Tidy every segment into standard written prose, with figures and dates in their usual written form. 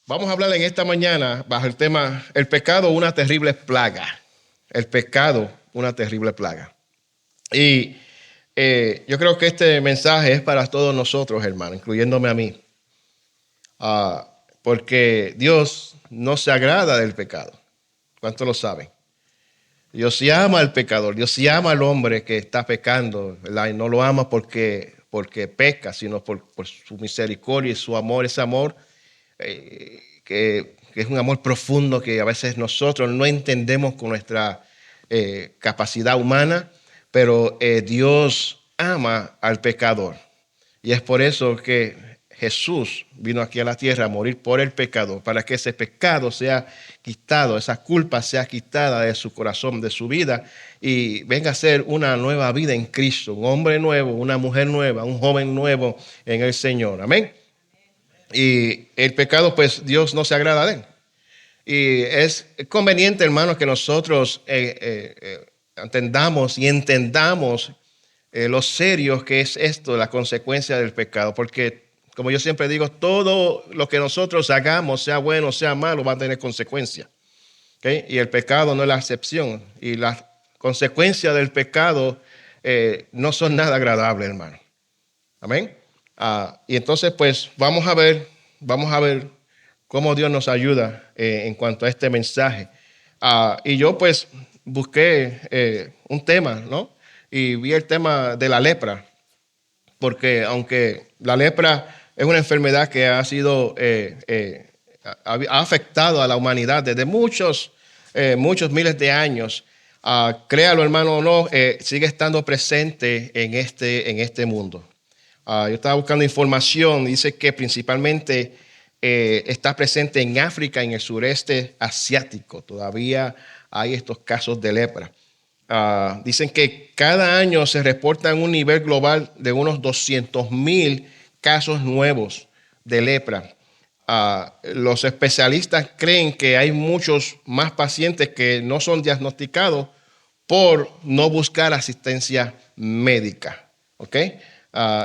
Vamos a hablar en esta mañana bajo el tema el pecado, una terrible plaga. El pecado, una terrible plaga. Y yo creo que este mensaje es para todos nosotros, hermano, incluyéndome a mí. Porque Dios no se agrada del pecado. ¿Cuántos lo saben? Dios sí ama al pecador. Dios sí ama al hombre que está pecando, ¿verdad? Y no lo ama porque peca, sino por su misericordia y su amor. Ese amor que es un amor profundo que a veces nosotros no entendemos con nuestra capacidad humana, pero Dios ama al pecador. Y es por eso que Jesús vino aquí a la tierra a morir por el pecado, para que ese pecado sea quitado, esa culpa sea quitada de su corazón, de su vida, y venga a ser una nueva vida en Cristo, un hombre nuevo, una mujer nueva, un joven nuevo en el Señor. Amén. Y el pecado, pues Dios no se agrada de él. Y es conveniente, hermanos, que nosotros entendamos y entendamos lo serio que es esto, la consecuencia del pecado. Porque, como yo siempre digo, todo lo que nosotros hagamos, sea bueno, sea malo, va a tener consecuencias. ¿Okay? Y el pecado no es la excepción. Y las consecuencias del pecado no son nada agradables, hermano. Amén. Y entonces, pues, vamos a ver cómo Dios nos ayuda en cuanto a este mensaje. Y yo, pues, busqué un tema, ¿no? Y vi el tema de la lepra, porque aunque la lepra es una enfermedad que ha sido, ha afectado a la humanidad desde muchos miles de años, créalo, hermano o no, sigue estando presente en este mundo. Yo estaba buscando información, dice que principalmente está presente en África, en el sureste asiático. Todavía hay estos casos de lepra. Dicen que cada año se reportan un nivel global de unos 200,000 casos nuevos de lepra. Los especialistas creen que hay muchos más pacientes que no son diagnosticados por no buscar asistencia médica. ¿Ok?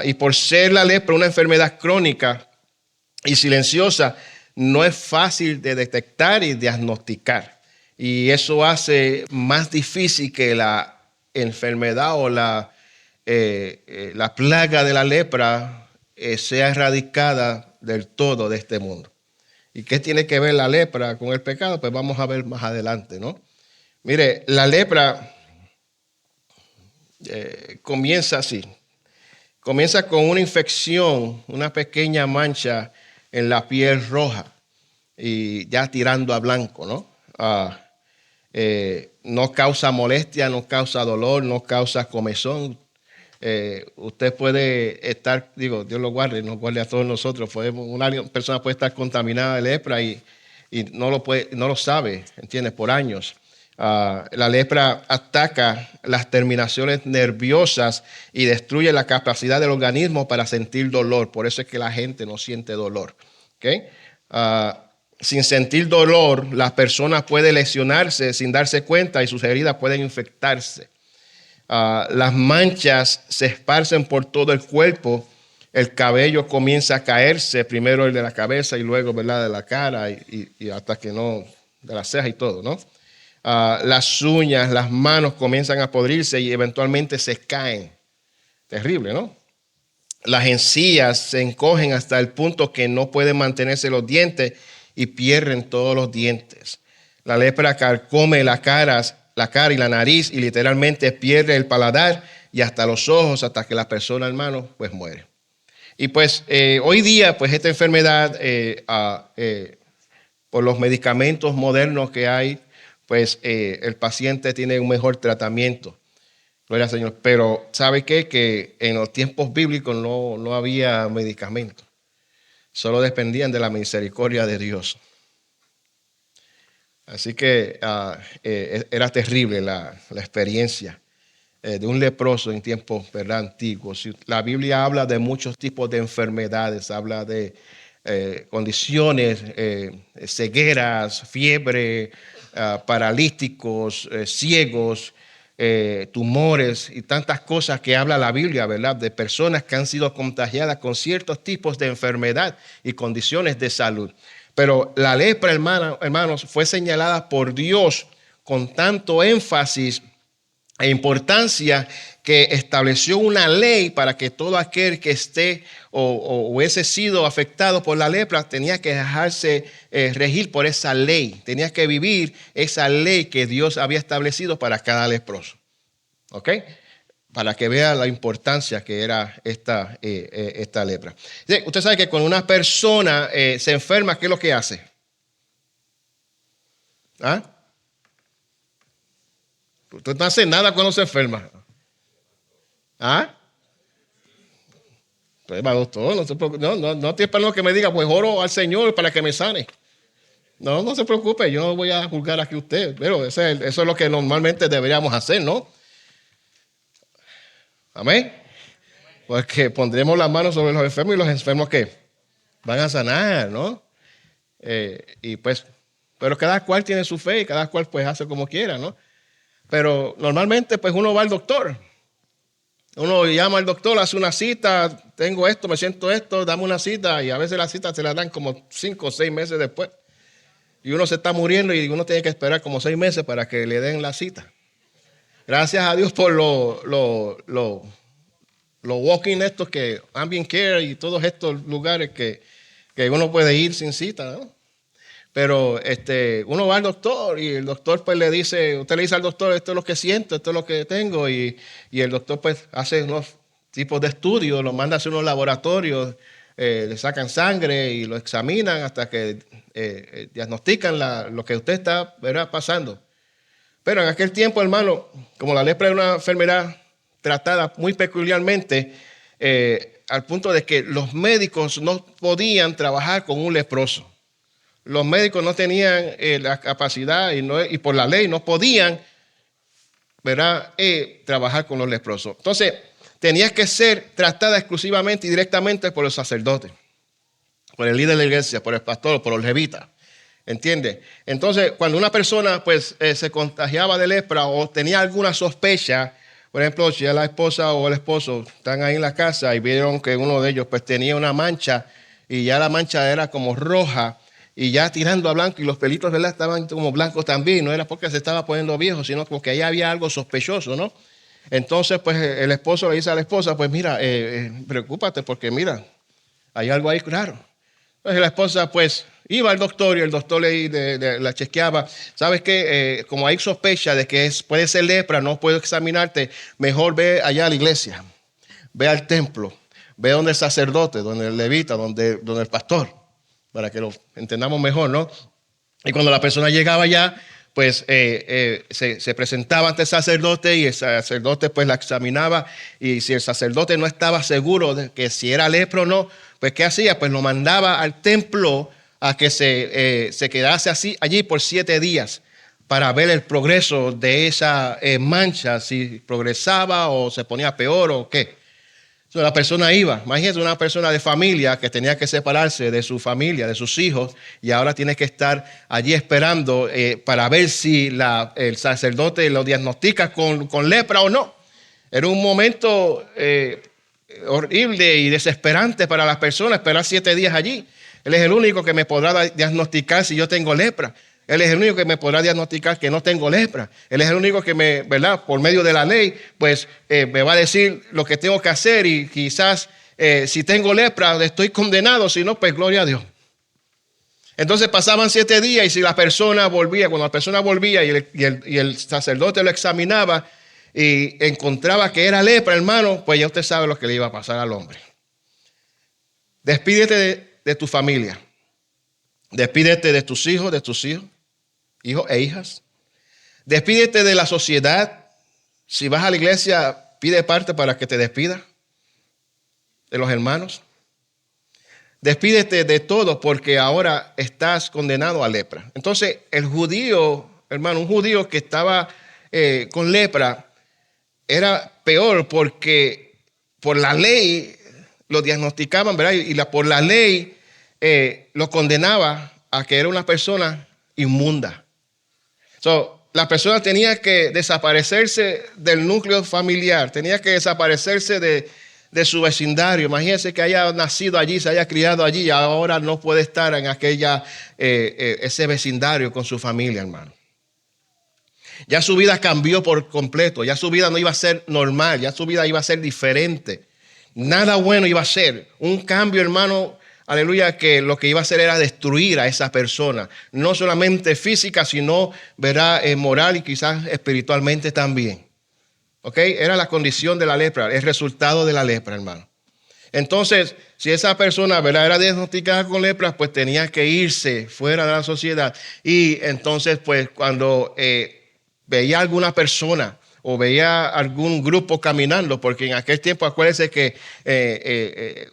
Y por ser la lepra una enfermedad crónica y silenciosa, no es fácil de detectar y diagnosticar. Y eso hace más difícil que la enfermedad o la plaga de la lepra sea erradicada del todo de este mundo. ¿Y qué tiene que ver la lepra con el pecado? Pues vamos a ver más adelante, ¿no? Mire, la lepra comienza así. Comienza con una infección, una pequeña mancha en la piel roja y ya tirando a blanco, ¿no? No causa molestia, no causa dolor, no causa comezón. Usted puede estar, digo, Dios lo guarde, nos guarde a todos nosotros. Una persona puede estar contaminada de lepra y no lo sabe, ¿entiendes? Por años. La lepra ataca las terminaciones nerviosas y destruye la capacidad del organismo para sentir dolor. Por eso es que la gente no siente dolor. ¿Okay? Sin sentir dolor, las personas pueden lesionarse sin darse cuenta y sus heridas pueden infectarse. Las manchas se esparcen por todo el cuerpo. El cabello comienza a caerse, primero el de la cabeza y luego, ¿verdad?, de la cara y hasta que no, de las cejas y todo, ¿no? Las uñas, las manos comienzan a podrirse y eventualmente se caen. Terrible, ¿no? Las encías se encogen hasta el punto que no pueden mantenerse los dientes y pierden todos los dientes. La lepra carcome la cara y la nariz y literalmente pierde el paladar y hasta los ojos hasta que la persona, hermano, pues muere. Y pues hoy día, pues esta enfermedad, por los medicamentos modernos que hay, pues el paciente tiene un mejor tratamiento. Gloria al Señor. Pero ¿sabe qué? Que en los tiempos bíblicos no había medicamentos. Solo dependían de la misericordia de Dios. Así que era terrible la experiencia de un leproso en tiempos, ¿verdad?, antiguos. La Biblia habla de muchos tipos de enfermedades, habla de condiciones, cegueras, fiebre, paralíticos, ciegos, tumores y tantas cosas que habla la Biblia, ¿verdad?, de personas que han sido contagiadas con ciertos tipos de enfermedad y condiciones de salud. Pero la lepra, hermanos, fue señalada por Dios con tanto énfasis e importancia que estableció una ley para que todo aquel que esté o hubiese sido afectado por la lepra tenía que dejarse regir por esa ley. Tenía que vivir esa ley que Dios había establecido para cada leproso. ¿Ok? Para que vea la importancia que era esta lepra. Usted sabe que cuando una persona se enferma, ¿qué es lo que hace? ¿Ah? Usted no hace nada cuando se enferma. ¿Ah? Pues va, doctor, no estoy esperando que me diga, pues oro al Señor para que me sane. No se preocupe, yo no voy a juzgar aquí a usted, pero eso es lo que normalmente deberíamos hacer, ¿no? Amén. Porque pondremos las manos sobre los enfermos y los enfermos ¿qué? Van a sanar, ¿no? Y pues, pero cada cual tiene su fe y cada cual pues hace como quiera, ¿no? Pero normalmente pues uno va al doctor. Uno llama al doctor, hace una cita, tengo esto, me siento esto, dame una cita. Y a veces la cita se la dan como 5 o 6 meses después. Y uno se está muriendo y uno tiene que esperar como 6 meses para que le den la cita. Gracias a Dios por los walking estos que Ambient Care y todos estos lugares que uno puede ir sin cita, ¿no? Pero uno va al doctor y el doctor pues usted le dice al doctor, esto es lo que siento, esto es lo que tengo, y el doctor pues hace unos tipos de estudios, lo manda a hacer unos laboratorios, le sacan sangre y lo examinan hasta que diagnostican lo que usted está, ¿verdad?, pasando. Pero en aquel tiempo, hermano, como la lepra era una enfermedad tratada muy peculiarmente, al punto de que los médicos no podían trabajar con un leproso. Los médicos no tenían la capacidad y por la ley no podían, ¿verdad?, trabajar con los leprosos. Entonces, tenía que ser tratada exclusivamente y directamente por los sacerdotes, por el líder de la iglesia, por el pastor, por los levitas. ¿Entiende? Entonces, cuando una persona pues se contagiaba de lepra o tenía alguna sospecha, por ejemplo, si la esposa o el esposo están ahí en la casa y vieron que uno de ellos pues tenía una mancha y ya la mancha era como roja y ya tirando a blanco y los pelitos, ¿verdad?, estaban como blancos también, no era porque se estaba poniendo viejo, sino porque ahí había algo sospechoso, ¿no? Entonces, pues el esposo le dice a la esposa, pues mira, preocúpate porque mira, hay algo ahí claro. Entonces la esposa pues iba al doctor y el doctor la chequeaba. ¿Sabes qué? Como hay sospecha de que puede ser lepra, no puedo examinarte, mejor ve allá a la iglesia, ve al templo, ve donde el sacerdote, donde el levita, donde el pastor, para que lo entendamos mejor, ¿no? Y cuando la persona llegaba allá, pues se presentaba ante el sacerdote y el sacerdote pues la examinaba, y si el sacerdote no estaba seguro de que si era lepra o no, pues ¿qué hacía? Pues lo mandaba al templo a que se quedase allí por 7 días para ver el progreso de esa mancha, si progresaba o se ponía peor o qué. Entonces la persona iba, imagínate una persona de familia que tenía que separarse de su familia, de sus hijos, y ahora tiene que estar allí esperando para ver si el sacerdote lo diagnostica con lepra o no. Era un momento horrible y desesperante para las personas esperar 7 días allí. Él es el único que me podrá diagnosticar si yo tengo lepra. Él es el único que me podrá diagnosticar que no tengo lepra. Él es el único que ¿verdad?, por medio de la ley, pues me va a decir lo que tengo que hacer, y quizás si tengo lepra estoy condenado, si no, pues gloria a Dios. Entonces pasaban 7 días y si la persona volvía, cuando la persona volvía y el sacerdote lo examinaba y encontraba que era lepra, hermano, pues ya usted sabe lo que le iba a pasar al hombre. Despídete de tu familia. Despídete de tus hijos, hijos e hijas. Despídete de la sociedad. Si vas a la iglesia, pide parte para que te despida de los hermanos. Despídete de todo porque ahora estás condenado a lepra. Entonces, el judío, hermano, un judío que estaba con lepra era peor porque por la ley lo diagnosticaban, ¿verdad? Y por la ley lo condenaba a que era una persona inmunda. La persona tenía que desaparecerse del núcleo familiar, tenía que desaparecerse de de su vecindario. Imagínense que haya nacido allí, se haya criado allí y ahora no puede estar en ese vecindario con su familia, hermano. Ya su vida cambió por completo. Ya su vida no iba a ser normal. Ya su vida iba a ser diferente. Nada bueno iba a ser. Un cambio, hermano, aleluya, que lo que iba a hacer era destruir a esa persona. No solamente física, sino, verá, moral y quizás espiritualmente también. ¿Ok? Era la condición de la lepra, el resultado de la lepra, hermano. Entonces, si esa persona, ¿verdad?, era diagnosticada con lepra, pues tenía que irse fuera de la sociedad. Y entonces, pues, cuando veía alguna persona o veía algún grupo caminando, porque en aquel tiempo acuérdense que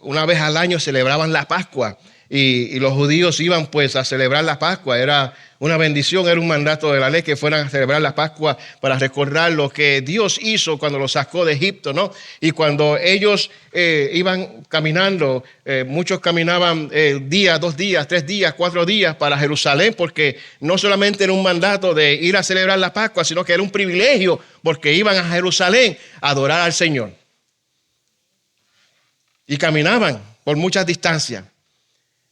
una vez al año celebraban la Pascua y los judíos iban pues a celebrar la Pascua. Era una bendición, era un mandato de la ley que fueran a celebrar la Pascua para recordar lo que Dios hizo cuando los sacó de Egipto, ¿no? Y cuando ellos iban caminando, muchos caminaban día, 2 días, 3 días, 4 días para Jerusalén, porque no solamente era un mandato de ir a celebrar la Pascua, sino que era un privilegio porque iban a Jerusalén a adorar al Señor. Y caminaban por muchas distancias.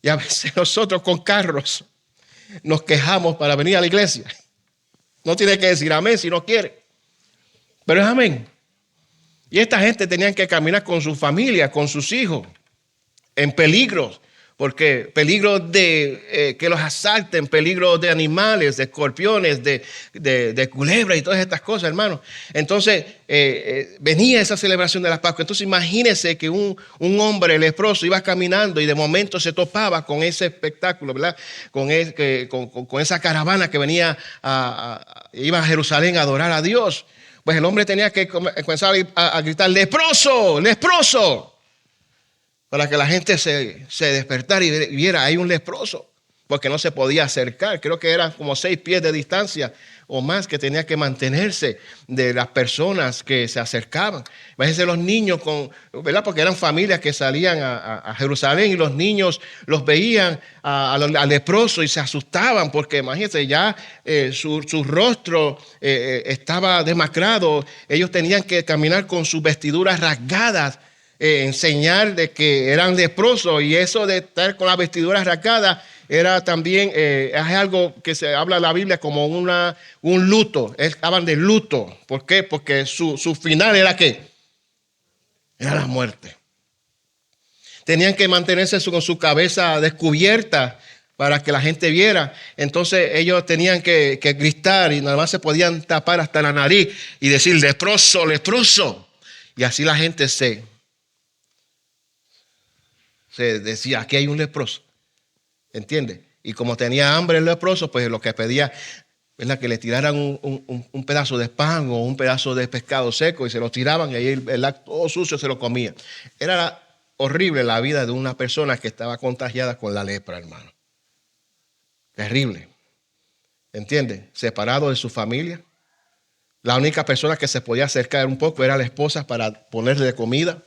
Y a veces nosotros con carros nos quejamos para venir a la iglesia. No tiene que decir amén si no quiere. Pero es amén. Y esta gente tenían que caminar con su familia, con sus hijos, en peligros. Porque peligro de que los asalten, peligro de animales, de escorpiones, de culebras y todas estas cosas, hermano. Entonces venía esa celebración de la Pascua. Entonces imagínense que un hombre leproso iba caminando y de momento se topaba con ese espectáculo, ¿verdad? Con esa caravana que venía, iba a Jerusalén a adorar a Dios. Pues el hombre tenía que comenzar a gritar, leproso, leproso. Para que la gente se despertara y viera, hay un leproso, porque no se podía acercar. Creo que eran como 6 pies de distancia o más que tenía que mantenerse de las personas que se acercaban. Imagínense los niños, ¿verdad? Porque eran familias que salían a Jerusalén y los niños los veían al leproso y se asustaban, porque imagínense, ya su rostro estaba demacrado. Ellos tenían que caminar con sus vestiduras rasgadas, enseñar de que eran leprosos, y eso de estar con las vestiduras rasgadas era también es algo que se habla en la Biblia como un luto. Estaban de luto. ¿Por qué? Porque su final era ¿qué? Era la muerte. Tenían que mantenerse con su cabeza descubierta para que la gente viera. Entonces ellos tenían que gritar y nada más se podían tapar hasta la nariz y decir leproso, leproso. Y así la gente se decía, aquí hay un leproso, ¿entiendes? Y como tenía hambre el leproso, pues lo que pedía, ¿verdad?, que le tiraran un pedazo de pan o un pedazo de pescado seco, y se lo tiraban y ahí todo sucio se lo comía. Era horrible la vida de una persona que estaba contagiada con la lepra, hermano. Terrible, ¿entiendes? Separado de su familia. La única persona que se podía acercar un poco era la esposa para ponerle de comida,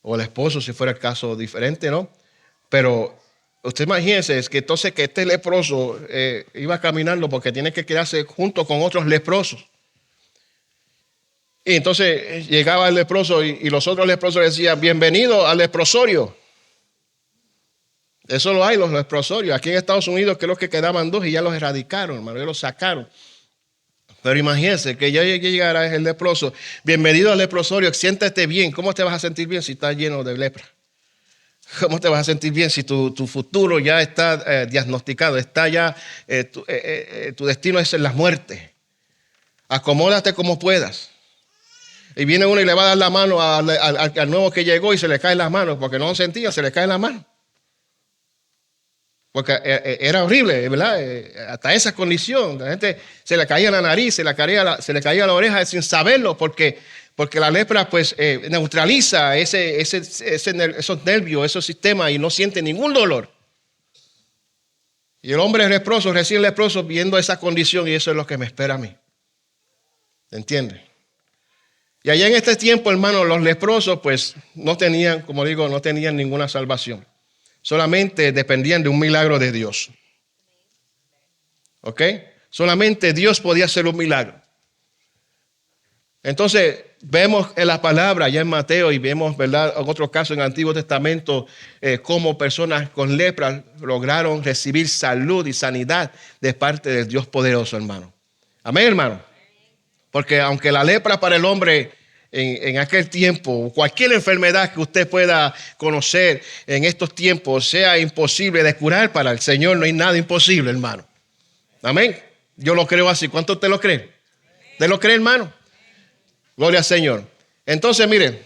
o el esposo si fuera el caso diferente, ¿no? Pero usted imagínese, es que entonces que este leproso iba caminando porque tiene que quedarse junto con otros leprosos. Y entonces llegaba el leproso y los otros leprosos decían, bienvenido al leprosorio. Eso lo hay, los leprosorios. Aquí en Estados Unidos creo que quedaban 2 y ya los erradicaron, hermano, ya los sacaron. Pero imagínense que ya llegara el leproso. Bienvenido al leprosorio, siéntate bien. ¿Cómo te vas a sentir bien si estás lleno de lepra? ¿Cómo te vas a sentir bien si tu futuro ya está diagnosticado? Está ya, tu destino es en la muerte. Acomódate como puedas. Y viene uno y le va a dar la mano al nuevo que llegó y se le caen las manos, porque no sentía, se le caen las manos. Porque era horrible, ¿verdad? Hasta esa condición. La gente se le caía la nariz, se le caía la oreja sin saberlo, porque la lepra pues neutraliza esos nervios, esos sistemas, y no siente ningún dolor. Y el hombre leproso, recién leproso, viendo esa condición, y eso es lo que me espera a mí. ¿Entiendes? Y allá en este tiempo, hermano, los leprosos pues no tenían, como digo, no tenían ninguna salvación. Solamente dependían de un milagro de Dios. ¿Ok? Solamente Dios podía hacer un milagro. Entonces, vemos en la palabra, ya en Mateo, y vemos, ¿verdad?, en otros casos en el Antiguo Testamento, cómo personas con lepra lograron recibir salud y sanidad de parte del Dios poderoso, hermano. Amén, hermano. Porque aunque la lepra para el hombre en aquel tiempo, cualquier enfermedad que usted pueda conocer en estos tiempos sea imposible de curar, para el Señor no hay nada imposible, hermano. Amén. Yo lo creo así. ¿Cuánto usted lo cree? ¿Usted lo cree, hermano? Gloria al Señor. Entonces, mire,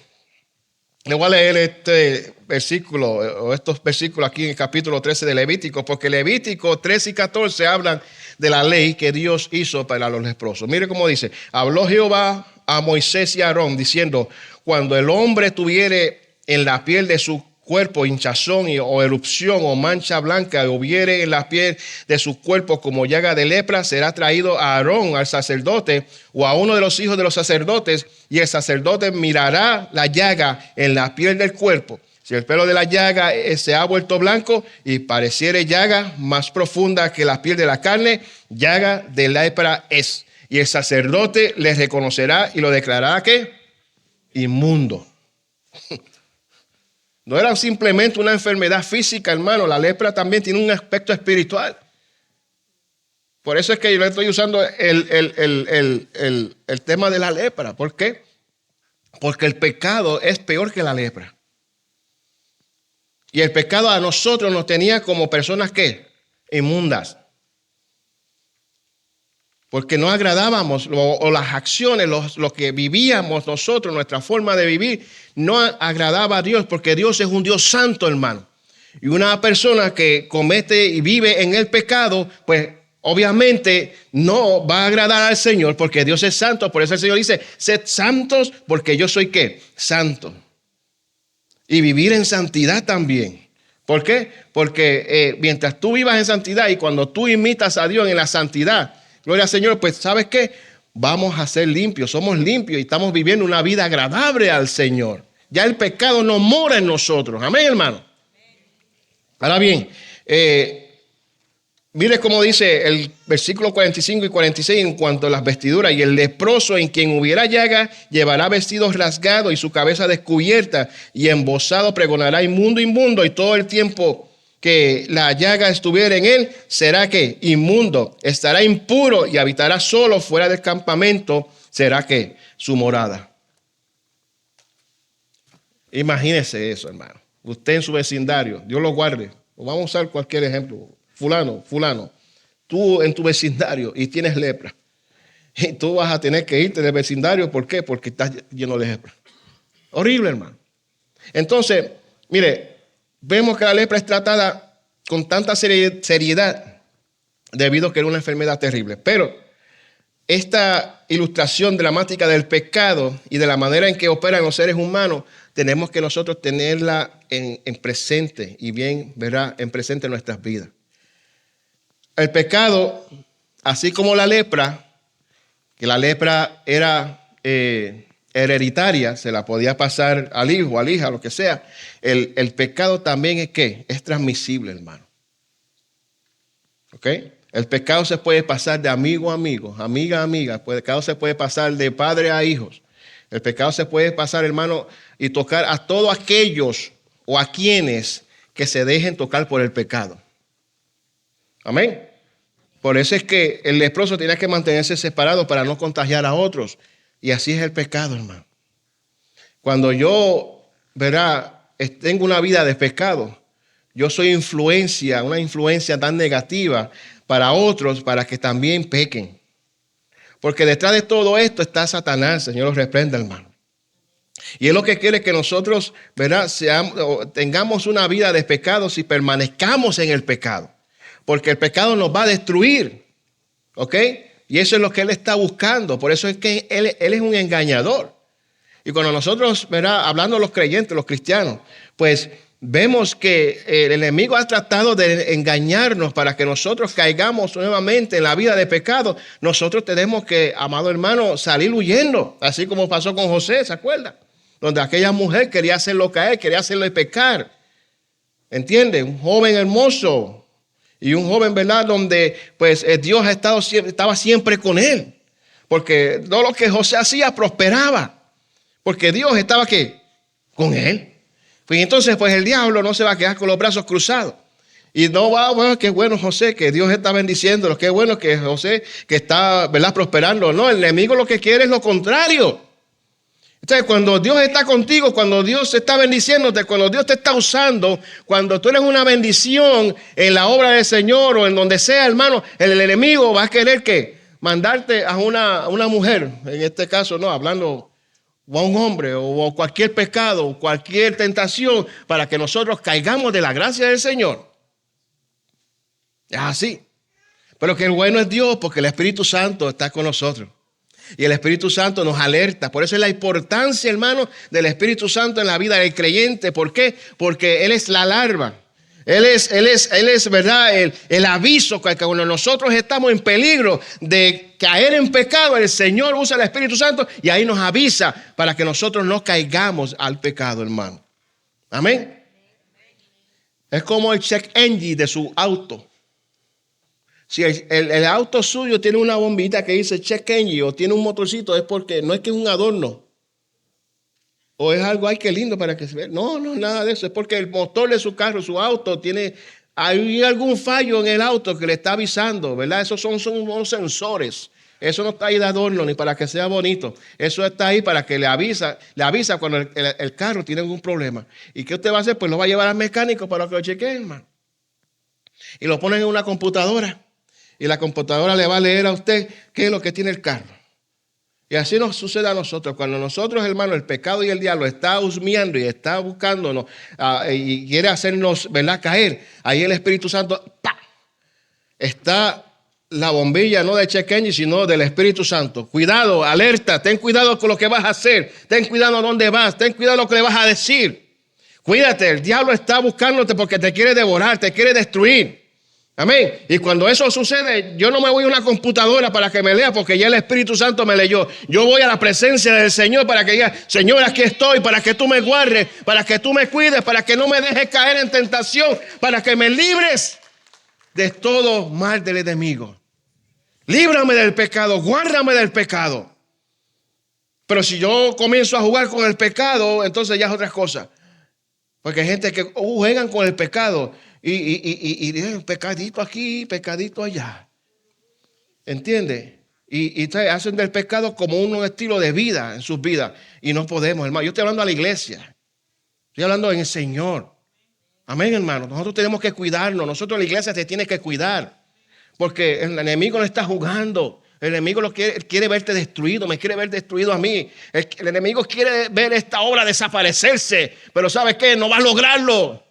le voy a leer este versículo, o estos versículos aquí en el capítulo 13 de Levítico, porque Levítico 13 y 14 hablan de la ley que Dios hizo para los leprosos. Mire cómo dice: habló Jehová a Moisés y a Aarón diciendo: cuando el hombre tuviere en la piel de su cuerpo hinchazón o erupción o mancha blanca, o hubiere en la piel de su cuerpo como llaga de lepra, será traído a Aarón, al sacerdote, o a uno de los hijos de los sacerdotes, y el sacerdote mirará la llaga en la piel del cuerpo. Si el pelo de la llaga se ha vuelto blanco y pareciere llaga más profunda que la piel de la carne, llaga de lepra es. Y el sacerdote le reconocerá y lo declarará ¿qué? Inmundo. No era simplemente una enfermedad física, hermano. La lepra también tiene un aspecto espiritual. Por eso es que yo le estoy usando el tema de la lepra. ¿Por qué? Porque el pecado es peor que la lepra. Y el pecado a nosotros nos tenía como personas ¿qué? Inmundas. Porque no agradábamos, o las acciones, lo que vivíamos nosotros, nuestra forma de vivir, no agradaba a Dios, porque Dios es un Dios santo, hermano. Y una persona que comete y vive en el pecado, pues obviamente no va a agradar al Señor, porque Dios es santo. Por eso el Señor dice: sed santos porque yo soy ¿qué? Santo. Y vivir en santidad también. ¿Por qué? Porque mientras tú vivas en santidad y cuando tú imitas a Dios en la santidad, gloria al Señor, pues ¿sabes qué? Vamos a ser limpios, somos limpios y estamos viviendo una vida agradable al Señor. Ya el pecado no mora en nosotros. Amén, hermano. Ahora bien, mire cómo dice el versículo 45 y 46 en cuanto a las vestiduras: y el leproso en quien hubiera llaga llevará vestidos rasgados y su cabeza descubierta, y embozado pregonará: inmundo, inmundo, y todo el tiempo que la llaga estuviera en él, será que inmundo, estará impuro y habitará solo fuera del campamento, será que su morada. Imagínese eso, hermano. Usted en su vecindario, Dios lo guarde. Vamos a usar cualquier ejemplo. Fulano, tú en tu vecindario y tienes lepra. Y tú vas a tener que irte del vecindario. ¿Por qué? Porque estás lleno de lepra. Horrible, hermano. Entonces, mire, vemos que la lepra es tratada con tanta seriedad debido a que era una enfermedad terrible. Pero esta ilustración dramática del pecado y de la manera en que operan los seres humanos, tenemos que nosotros tenerla en presente y bien, ¿verdad?, en presente en nuestras vidas. El pecado, así como la lepra, que la lepra era hereditaria, se la podía pasar al hijo, a la hija, lo que sea. El pecado también es ¿qué? Es transmisible, hermano. ¿Ok? El pecado se puede pasar de amigo a amigo, amiga a amiga. El pecado se puede pasar de padre a hijos. El pecado se puede pasar, hermano, y tocar a todos aquellos o a quienes que se dejen tocar por el pecado. Amén. Por eso es que el leproso tenía que mantenerse separado para no contagiar a otros. Y así es el pecado, hermano. Cuando yo, ¿verdad?, tengo una vida de pecado, yo soy una influencia tan negativa para otros, para que también pequen. Porque detrás de todo esto está Satanás, Señor los reprenda, hermano. Y es lo que quiere que nosotros, ¿verdad?, tengamos una vida de pecado si permanezcamos en el pecado. Porque el pecado nos va a destruir, ¿ok? Y eso es lo que Él está buscando. Por eso es que Él es un engañador. Y cuando nosotros, ¿verdad?, hablando de los creyentes, los cristianos, pues vemos que el enemigo ha tratado de engañarnos para que nosotros caigamos nuevamente en la vida de pecado. Nosotros tenemos que, amado hermano, salir huyendo, así como pasó con José, ¿se acuerda? Donde aquella mujer quería hacerlo caer, quería hacerle pecar. ¿Entiende? Un joven hermoso. Y un joven, ¿verdad?, donde pues Dios estaba siempre con él. porque todo lo que José hacía prosperaba, porque Dios estaba ¿qué? Con él. Pues entonces pues el diablo no se va a quedar con los brazos cruzados. Y no va, bueno, qué bueno José, que Dios está bendiciéndolo, qué bueno que José que está, ¿verdad?, prosperando. No, el enemigo lo que quiere es lo contrario. Entonces, cuando Dios está contigo, cuando Dios está bendiciéndote, cuando Dios te está usando, cuando tú eres una bendición en la obra del Señor o en donde sea, hermano, el enemigo va a querer que mandarte a una mujer, en este caso, no, hablando, o a un hombre, o cualquier pecado, o cualquier tentación, para que nosotros caigamos de la gracia del Señor. Es así. Pero que el bueno es Dios, porque el Espíritu Santo está con nosotros. Y el Espíritu Santo nos alerta. Por eso es la importancia, hermano, del Espíritu Santo en la vida del creyente. ¿Por qué? Porque Él es la alarma. Él es, ¿verdad? El aviso que cuando nosotros estamos en peligro de caer en pecado, el Señor usa el Espíritu Santo y ahí nos avisa para que nosotros no caigamos al pecado, hermano. Amén. Es como el check engine de su auto. Si el auto suyo tiene una bombita que dice check engine o tiene un motorcito, es porque no es que es un adorno. O es algo, ay, qué lindo para que se vea. No, nada de eso. Es porque el motor de su carro, su auto, hay algún fallo en el auto que le está avisando, ¿verdad? Esos son unos sensores. Eso no está ahí de adorno ni para que sea bonito. Eso está ahí para que le avisa cuando el carro tiene algún problema. ¿Y qué usted va a hacer? Pues lo va a llevar al mecánico para que lo chequee, hermano. Y lo ponen en una computadora. Y la computadora le va a leer a usted qué es lo que tiene el carro. Y así nos sucede a nosotros. Cuando nosotros, hermano, el pecado y el diablo está husmeando y está buscándonos y quiere hacernos, ¿verdad?, caer, ahí el Espíritu Santo, ¡pah!, está la bombilla no de check engine, sino del Espíritu Santo. Cuidado, alerta, ten cuidado con lo que vas a hacer. Ten cuidado a dónde vas. Ten cuidado lo que le vas a decir. Cuídate, el diablo está buscándote porque te quiere devorar, te quiere destruir. Amén. Y cuando eso sucede, yo no me voy a una computadora para que me lea, porque ya el Espíritu Santo me leyó. Yo voy a la presencia del Señor para que diga, Señor, aquí estoy, para que tú me guardes, para que tú me cuides, para que no me dejes caer en tentación, para que me libres de todo mal del enemigo. Líbrame del pecado, guárdame del pecado. Pero si yo comienzo a jugar con el pecado, entonces ya es otra cosa. Porque hay gente que juegan con el pecado. Y dicen pecadito aquí, pecadito allá. ¿Entiende? Y hacen del pecado como un estilo de vida en sus vidas. Y no podemos, hermano. Yo estoy hablando a la iglesia. Estoy hablando en el Señor. Amén, hermano. Nosotros tenemos que cuidarnos. Nosotros, la iglesia, se tiene que cuidar. Porque el enemigo no está jugando. El enemigo quiere verte destruido. Me quiere ver destruido a mí. El enemigo quiere ver esta obra desaparecerse. Pero ¿sabes qué? No va a lograrlo.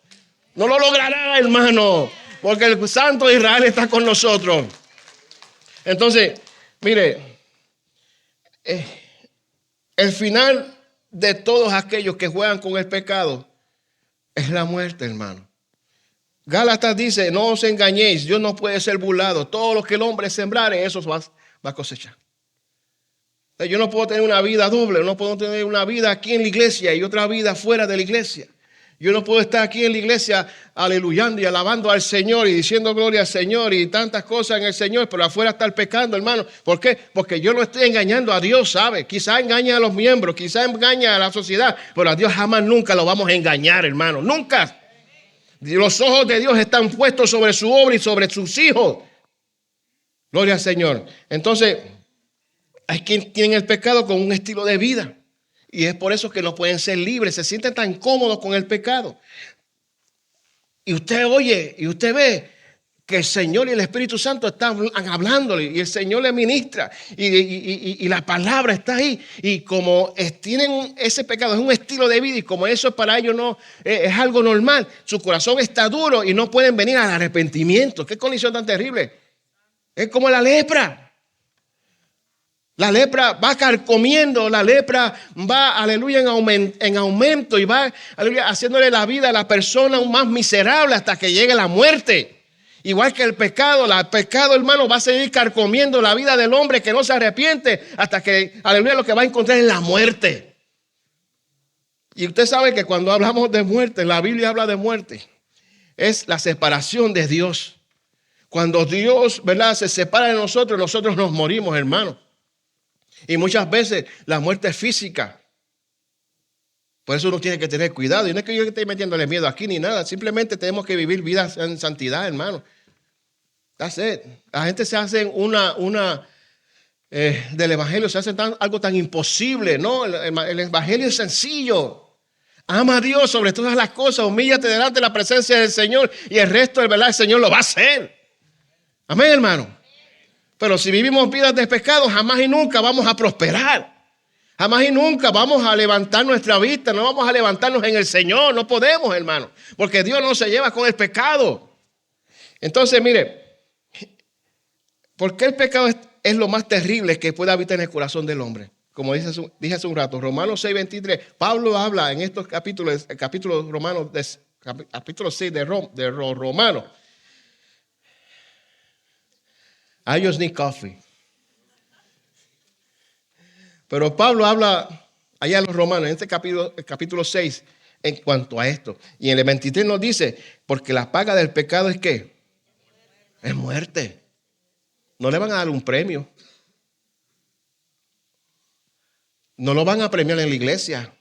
No lo logrará, hermano, porque el Santo de Israel está con nosotros. Entonces, mire, el final de todos aquellos que juegan con el pecado es la muerte, hermano. Gálatas dice, no os engañéis, Dios no puede ser burlado. Todo lo que el hombre sembrare, eso va a cosechar. Yo no puedo tener una vida doble, no puedo tener una vida aquí en la iglesia y otra vida fuera de la iglesia. Yo no puedo estar aquí en la iglesia aleluyando y alabando al Señor y diciendo gloria al Señor y tantas cosas en el Señor, pero afuera estar pecando, hermano. ¿Por qué? Porque yo no estoy engañando a Dios, ¿sabe? Quizá engaña a los miembros, quizá engaña a la sociedad, pero a Dios jamás nunca lo vamos a engañar, hermano. Nunca. Los ojos de Dios están puestos sobre su obra y sobre sus hijos. Gloria al Señor. Entonces, hay quien tiene el pecado como un estilo de vida. Y es por eso que no pueden ser libres, se sienten tan cómodos con el pecado. Y usted oye, y usted ve que el Señor y el Espíritu Santo están hablándole, y el Señor le ministra, y la palabra está ahí. Y como tienen ese pecado, es un estilo de vida, y como eso para ellos no es algo normal, su corazón está duro y no pueden venir al arrepentimiento. Qué condición tan terrible. Es como la lepra. La lepra va carcomiendo, la lepra va, aleluya, en aumento y va, aleluya, haciéndole la vida a la persona aún más miserable hasta que llegue la muerte. Igual que el pecado, hermano, va a seguir carcomiendo la vida del hombre que no se arrepiente hasta que, aleluya, lo que va a encontrar es la muerte. Y usted sabe que cuando hablamos de muerte, la Biblia habla de muerte, es la separación de Dios. Cuando Dios, ¿verdad?, se separa de nosotros, nosotros nos morimos, hermano. Y muchas veces la muerte es física. Por eso uno tiene que tener cuidado. Y no es que yo esté metiéndole miedo aquí ni nada. Simplemente tenemos que vivir vidas en santidad, hermano. That's it. La gente se hace del evangelio, se hace algo tan imposible. No, el evangelio es sencillo. Ama a Dios sobre todas las cosas. Humíllate delante de la presencia del Señor. Y el resto, de verdad, el Señor lo va a hacer. Amén, hermano. Pero si vivimos vidas de pecado, jamás y nunca vamos a prosperar. Jamás y nunca vamos a levantar nuestra vista, no vamos a levantarnos en el Señor. No podemos, hermano, porque Dios no se lleva con el pecado. Entonces, mire, ¿por qué el pecado es lo más terrible que puede habitar en el corazón del hombre? Como dije hace un rato, Romanos 6:23, Pablo habla en estos capítulos, el capítulo 6 de Romanos. I just need coffee. Pero Pablo habla allá en los Romanos, en este capítulo 6, en cuanto a esto. Y en el 23 nos dice, porque la paga del pecado es ¿qué? Es muerte. No le van a dar un premio. No lo van a premiar en la iglesia.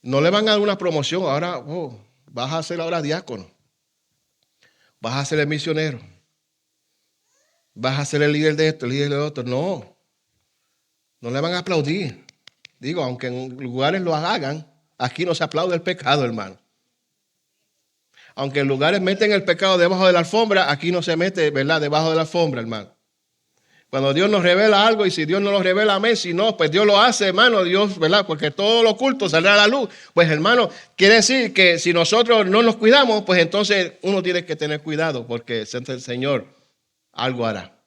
No le van a dar una promoción. Ahora vas a ser ahora diácono. Vas a ser el misionero. Vas a ser el líder de esto, el líder de otro. No. No le van a aplaudir. Digo, aunque en lugares lo hagan, aquí no se aplaude el pecado, hermano. Aunque en lugares meten el pecado debajo de la alfombra, aquí no se mete, ¿verdad?, debajo de la alfombra, hermano. Cuando Dios nos revela algo, y si Dios no lo revela, amén. Si no, pues Dios lo hace, hermano, Dios, ¿verdad? Porque todo lo oculto saldrá a la luz. Pues, hermano, quiere decir que si nosotros no nos cuidamos, pues entonces uno tiene que tener cuidado, porque el Señor algo hará.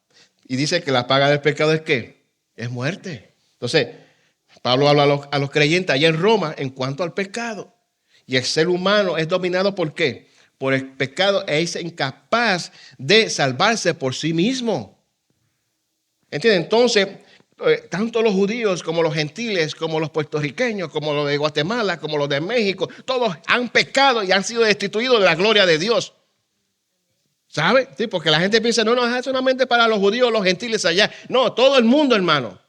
Y dice que la paga del pecado es ¿qué? Es muerte. Entonces, Pablo habla a los creyentes allá en Roma en cuanto al pecado. Y el ser humano es dominado ¿por qué? Por el pecado e es incapaz de salvarse por sí mismo. ¿Entienden? Entonces, tanto los judíos como los gentiles, como los puertorriqueños, como los de Guatemala, como los de México, todos han pecado y han sido destituidos de la gloria de Dios. ¿Sabe? Sí, porque la gente piensa, no, es solamente para los judíos, los gentiles allá. No, todo el mundo, hermano.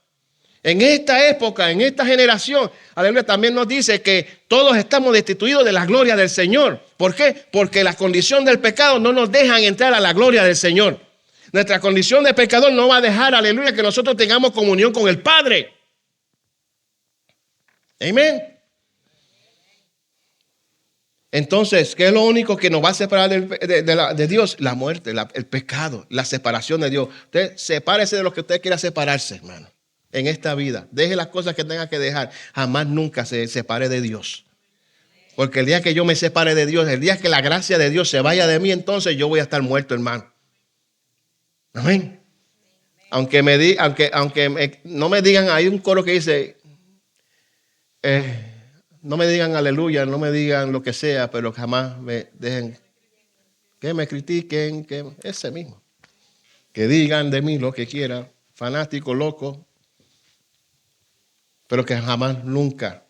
En esta época, en esta generación, aleluya, también nos dice que todos estamos destituidos de la gloria del Señor. ¿Por qué? Porque la condición del pecado no nos dejan entrar a la gloria del Señor. Nuestra condición de pecador no va a dejar, aleluya, que nosotros tengamos comunión con el Padre. Amén. Entonces, ¿qué es lo único que nos va a separar de Dios? La muerte, el pecado, la separación de Dios. Usted sepárese de lo que usted quiera separarse, hermano. En esta vida, deje las cosas que tenga que dejar. Jamás nunca se separe de Dios. Porque el día que yo me separe de Dios, el día que la gracia de Dios se vaya de mí, entonces yo voy a estar muerto, hermano. Amén. Aunque no me digan, hay un coro que dice, no me digan aleluya, no me digan lo que sea, pero jamás me dejen que me critiquen, ese mismo. Que digan de mí lo que quieran, fanático, loco. Pero que jamás, nunca,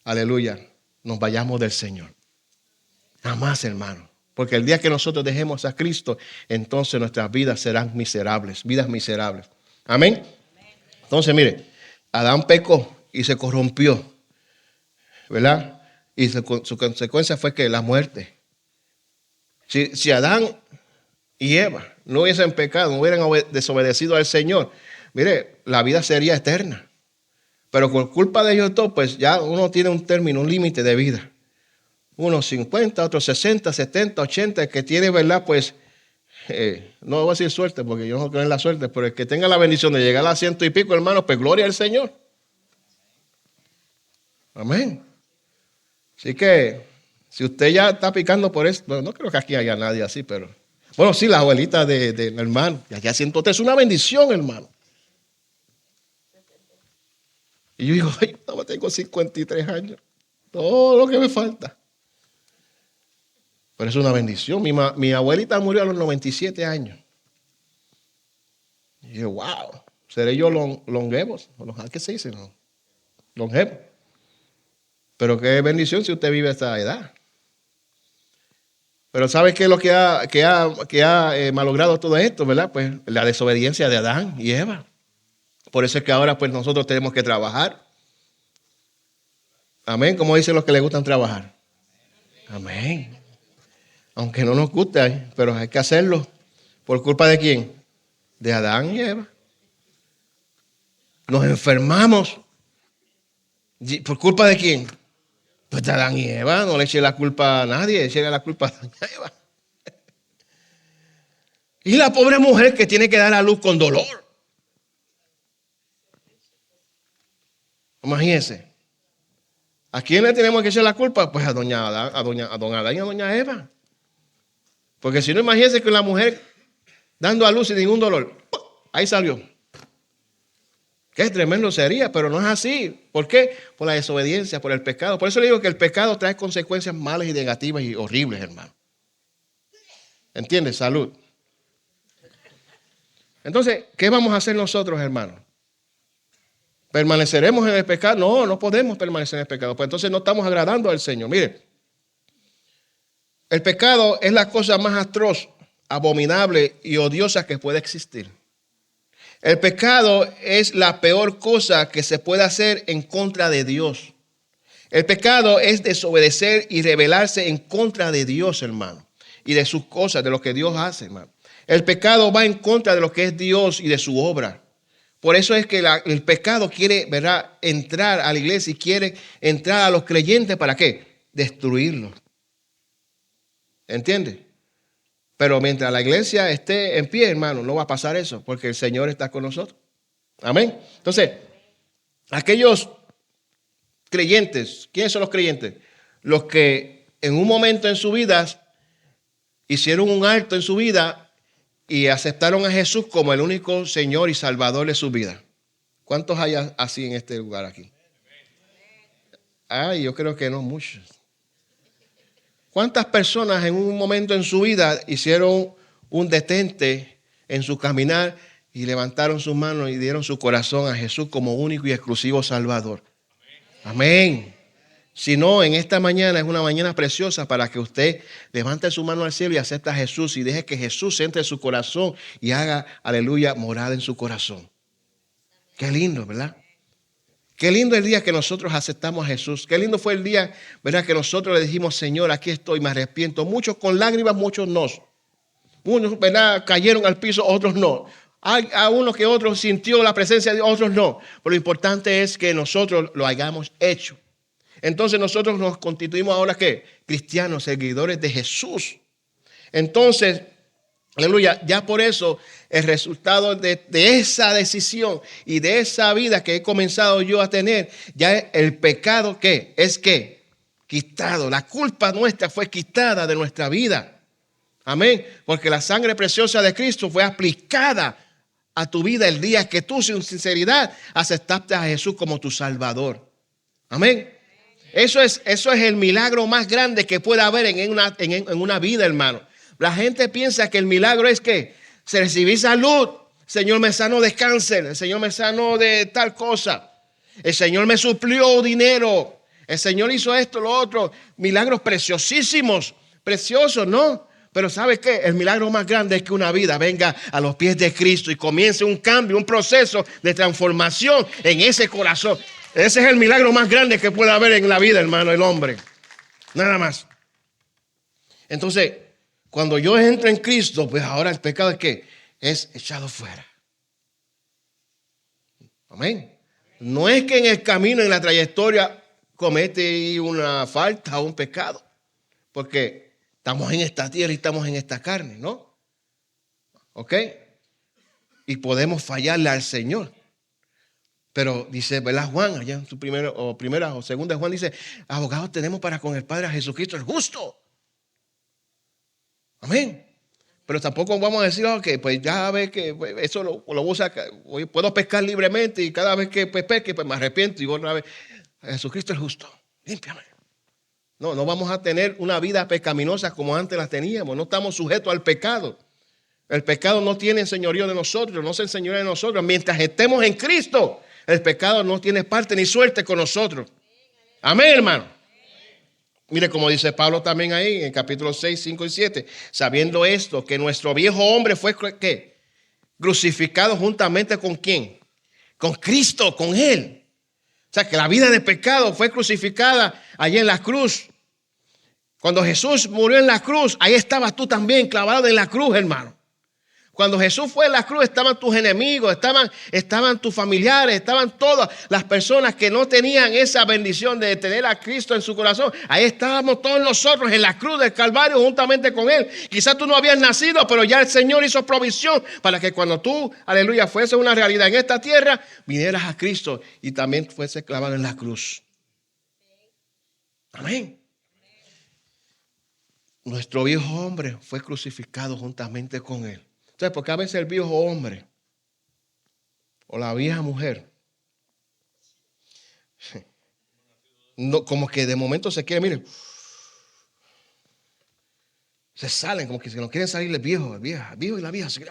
aleluya, nos vayamos del Señor. Jamás, hermano. Porque el día que nosotros dejemos a Cristo, entonces nuestras vidas serán miserables, vidas miserables. Amén. Entonces, mire, Adán pecó y se corrompió, ¿verdad? Y su consecuencia fue que la muerte. Si Adán y Eva no hubiesen pecado, no hubieran desobedecido al Señor, mire, la vida sería eterna. Pero por culpa de ellos todos, pues ya uno tiene un término, un límite de vida. Unos 50, otros 60, 70, 80, el que tiene, ¿verdad? Pues, no voy a decir suerte, porque yo no creo en la suerte, pero el que tenga la bendición de llegar a 100 y pico, hermano, pues gloria al Señor. Amén. Así que, si usted ya está picando por esto, bueno, no creo que aquí haya nadie así, pero... Bueno, sí, la abuelita del hermano, ya 103, es una bendición, hermano. Y yo digo, ay, no, tengo 53 años. Todo lo que me falta. Pero es una bendición. Mi abuelita murió a los 97 años. Y yo, wow, seré yo longevos. ¿Qué se dice? Longevo. Pero qué bendición si usted vive a esta edad. Pero ¿sabe qué es lo que ha malogrado todo esto, verdad? Pues la desobediencia de Adán y Eva. Por eso es que ahora pues nosotros tenemos que trabajar. Amén, como dicen los que les gustan trabajar. Amén. Aunque no nos guste, pero hay que hacerlo. ¿Por culpa de quién? De Adán y Eva. Nos enfermamos. ¿Por culpa de quién? Pues de Adán y Eva. No le eche la culpa a nadie, eche la culpa a Adán y Eva. Y la pobre mujer que tiene que dar a luz con dolor. Imagínense. ¿A quién le tenemos que echar la culpa? Pues a don Adán y a doña Eva. Porque si no, imagínense que la mujer dando a luz sin ningún dolor, ¡pum!, ahí salió. Qué tremendo sería, pero no es así. ¿Por qué? Por la desobediencia, por el pecado. Por eso le digo que el pecado trae consecuencias malas y negativas y horribles, hermano. ¿Entiendes? Salud. Entonces, ¿qué vamos a hacer nosotros, hermano? ¿Permaneceremos en el pecado? No, no podemos permanecer en el pecado. Pues entonces no estamos agradando al Señor. Mire, el pecado es la cosa más atroz, abominable y odiosa que puede existir. El pecado es la peor cosa que se puede hacer en contra de Dios. El pecado es desobedecer y rebelarse en contra de Dios, hermano, y de sus cosas, de lo que Dios hace, hermano. El pecado va en contra de lo que es Dios y de su obra. Por eso es que el pecado quiere, ¿verdad?, entrar a la iglesia y quiere entrar a los creyentes. ¿Para qué? Destruirlos. ¿Entiende? Pero mientras la iglesia esté en pie, hermano, no va a pasar eso, porque el Señor está con nosotros. Amén. Entonces, aquellos creyentes, ¿quiénes son los creyentes? Los que en un momento en su vida hicieron un alto en su vida y aceptaron a Jesús como el único Señor y Salvador de su vida. ¿Cuántos hay así en este lugar aquí? Yo creo que no muchos. ¿Cuántas personas en un momento en su vida hicieron un detente en su caminar y levantaron sus manos y dieron su corazón a Jesús como único y exclusivo Salvador? Amén. Si no, en esta mañana es una mañana preciosa para que usted levante su mano al cielo y acepte a Jesús y deje que Jesús entre en su corazón y haga, aleluya, morada en su corazón. Qué lindo, ¿verdad? Qué lindo el día que nosotros aceptamos a Jesús. Qué lindo fue el día, ¿verdad?, que nosotros le dijimos: Señor, aquí estoy, me arrepiento. Muchos con lágrimas, muchos no. Unos, ¿verdad?, cayeron al piso, otros no. A uno que otro sintió la presencia de otros no. Pero lo importante es que nosotros lo hayamos hecho. Entonces nosotros nos constituimos ahora, ¿qué? Cristianos, seguidores de Jesús. Entonces, aleluya, ya por eso el resultado de esa decisión y de esa vida que he comenzado yo a tener, ya el pecado, ¿qué? Es que quitado. La culpa nuestra fue quitada de nuestra vida. Amén. Porque la sangre preciosa de Cristo fue aplicada a tu vida el día que tú, sin sinceridad, aceptaste a Jesús como tu Salvador. Amén. Eso es el milagro más grande que puede haber en una vida, hermano. La gente piensa que el milagro es que se recibí salud, el Señor me sanó de cáncer, el Señor me sanó de tal cosa, el Señor me suplió dinero, el Señor hizo esto, lo otro, milagros preciosísimos, preciosos, ¿no? Pero ¿sabes qué? El milagro más grande es que una vida venga a los pies de Cristo y comience un cambio, un proceso de transformación en ese corazón. Ese es el milagro más grande que puede haber en la vida, hermano, el hombre. Nada más. Entonces, cuando yo entro en Cristo, pues ahora el pecado es que es echado fuera. Amén. No es que en el camino, en la trayectoria, comete una falta o un pecado. Porque estamos en esta tierra y estamos en esta carne, ¿no? ¿Ok? Y podemos fallarle al Señor. Pero dice, ¿verdad, Juan? Allá en su primera o segunda Juan dice: abogados tenemos para con el Padre a Jesucristo el justo. Amén. Pero tampoco vamos a decir, que pues ya ve que pues, eso lo voy a sacar. Puedo pescar libremente y cada vez que pues, pesque, pues me arrepiento y otra vez. Jesucristo es justo. Límpiame. No vamos a tener una vida pecaminosa como antes la teníamos. No estamos sujetos al pecado. El pecado no tiene señorío de nosotros, no se enseñorea de nosotros. Mientras estemos en Cristo, el pecado no tiene parte ni suerte con nosotros. Amén, hermano. Mire como dice Pablo también ahí en capítulo 6, 5 y 7. Sabiendo esto, que nuestro viejo hombre fue, ¿qué? Crucificado juntamente con ¿quién? con Cristo, con Él. O sea, que la vida de pecado fue crucificada allí en la cruz. Cuando Jesús murió en la cruz, ahí estabas tú también clavado en la cruz, hermano. Cuando Jesús fue en la cruz, estaban tus enemigos, estaban tus familiares, estaban todas las personas que no tenían esa bendición de tener a Cristo en su corazón. Ahí estábamos todos nosotros en la cruz del Calvario juntamente con Él. Quizás tú no habías nacido, pero ya el Señor hizo provisión para que cuando tú, aleluya, fuese una realidad en esta tierra, vinieras a Cristo y también fuese clavado en la cruz. Amén. Nuestro viejo hombre fue crucificado juntamente con Él. Entonces, porque a veces el viejo hombre o la vieja mujer, no, como que de momento se quiere, miren, se salen, como que no quieren salir el viejo y la vieja. Así,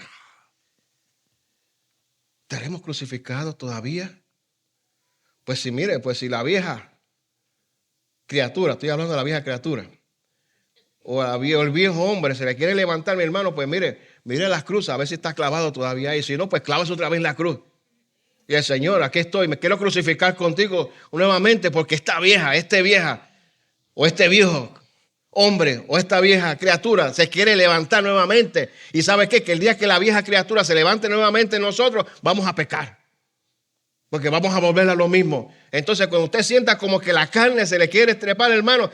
¿estaremos crucificados todavía? Pues si, mire, pues si la vieja criatura, estoy hablando de la vieja criatura, o el viejo hombre se le quiere levantar, mi hermano, pues mire las cruces, a ver si está clavado todavía ahí. Si no, pues clávese otra vez en la cruz. Y el Señor, aquí estoy, me quiero crucificar contigo nuevamente porque esta vieja, o este viejo hombre, o esta vieja criatura se quiere levantar nuevamente. Y ¿sabe qué? Que el día que la vieja criatura se levante nuevamente nosotros, vamos a pecar. Porque vamos a volver a lo mismo. Entonces, cuando usted sienta como que la carne se le quiere estrepar, hermano,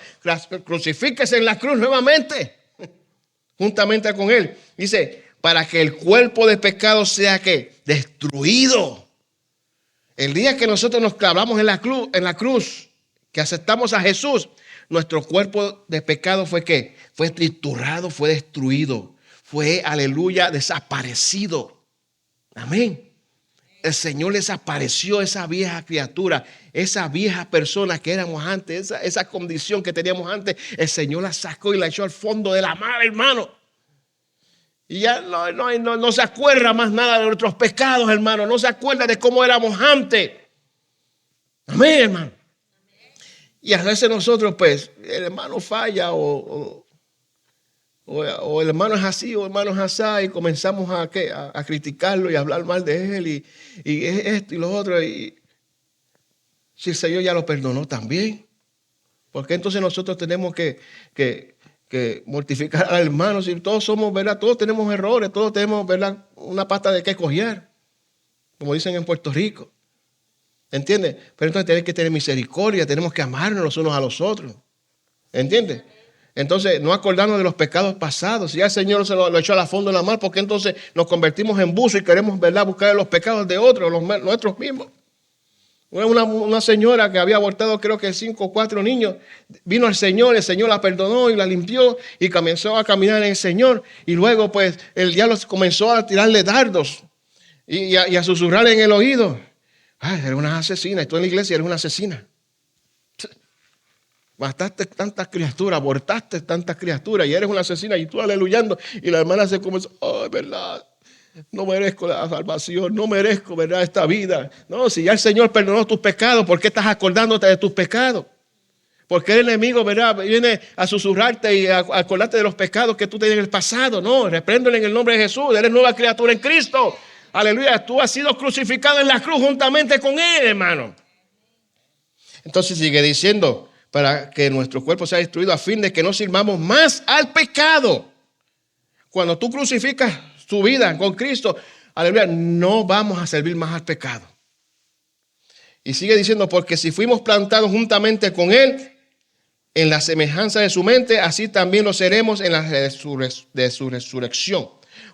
crucifíquese en la cruz nuevamente, juntamente con Él. Dice, para que el cuerpo de pecado sea ¿qué? Destruido. El día que nosotros nos clavamos en la cruz, que aceptamos a Jesús, nuestro cuerpo de pecado fue ¿qué? Fue triturado, fue destruido, fue, aleluya, desaparecido. Amén. El Señor desapareció esa vieja criatura, esa vieja persona que éramos antes, esa condición que teníamos antes. El Señor la sacó y la echó al fondo de la mar, hermano. Y ya no se acuerda más nada de nuestros pecados, hermano. No se acuerda de cómo éramos antes. Amén, hermano. Y a veces nosotros, pues, el hermano falla o el hermano es así, o el hermano es así, y comenzamos a criticarlo y a hablar mal de él, y es esto y lo otro. Y si el Señor ya lo perdonó también, porque entonces nosotros tenemos que mortificar al hermano? Si todos somos, ¿verdad? Todos tenemos errores, todos tenemos, ¿verdad? Una pata de qué cojear, como dicen en Puerto Rico. ¿Entiendes? Pero entonces tenemos que tener misericordia, tenemos que amarnos los unos a los otros. ¿Entiendes? Entonces, no acordarnos de los pecados pasados. Si ya el Señor se lo echó a la fondo de la mar, porque entonces nos convertimos en buzos y queremos, ¿verdad?, buscar los pecados de otros, nuestros mismos. Una señora que había abortado creo que 5 o 4 niños, vino al Señor, el Señor la perdonó y la limpió y comenzó a caminar en el Señor. Y luego pues el diablo comenzó a tirarle dardos y a susurrarle en el oído. Ay, eres una asesina, y tú en la iglesia eres una asesina. Mataste tantas criaturas, abortaste tantas criaturas y eres una asesina, y tú aleluyando. Y la hermana se comenzó, ay, verdad, no merezco la salvación, no merezco, ¿verdad?, esta vida. No, si ya el Señor perdonó tus pecados, ¿por qué estás acordándote de tus pecados? Porque el enemigo, ¿verdad?, viene a susurrarte y a acordarte de los pecados que tú tenías en el pasado. No, repréndele en el nombre de Jesús, eres nueva criatura en Cristo. Aleluya, tú has sido crucificado en la cruz juntamente con Él, hermano. Entonces sigue diciendo, para que nuestro cuerpo sea destruido a fin de que no sirvamos más al pecado. Cuando tú crucificas tu vida con Cristo, aleluya, no vamos a servir más al pecado. Y sigue diciendo, porque si fuimos plantados juntamente con Él en la semejanza de su mente, así también lo seremos en la de su resurrección.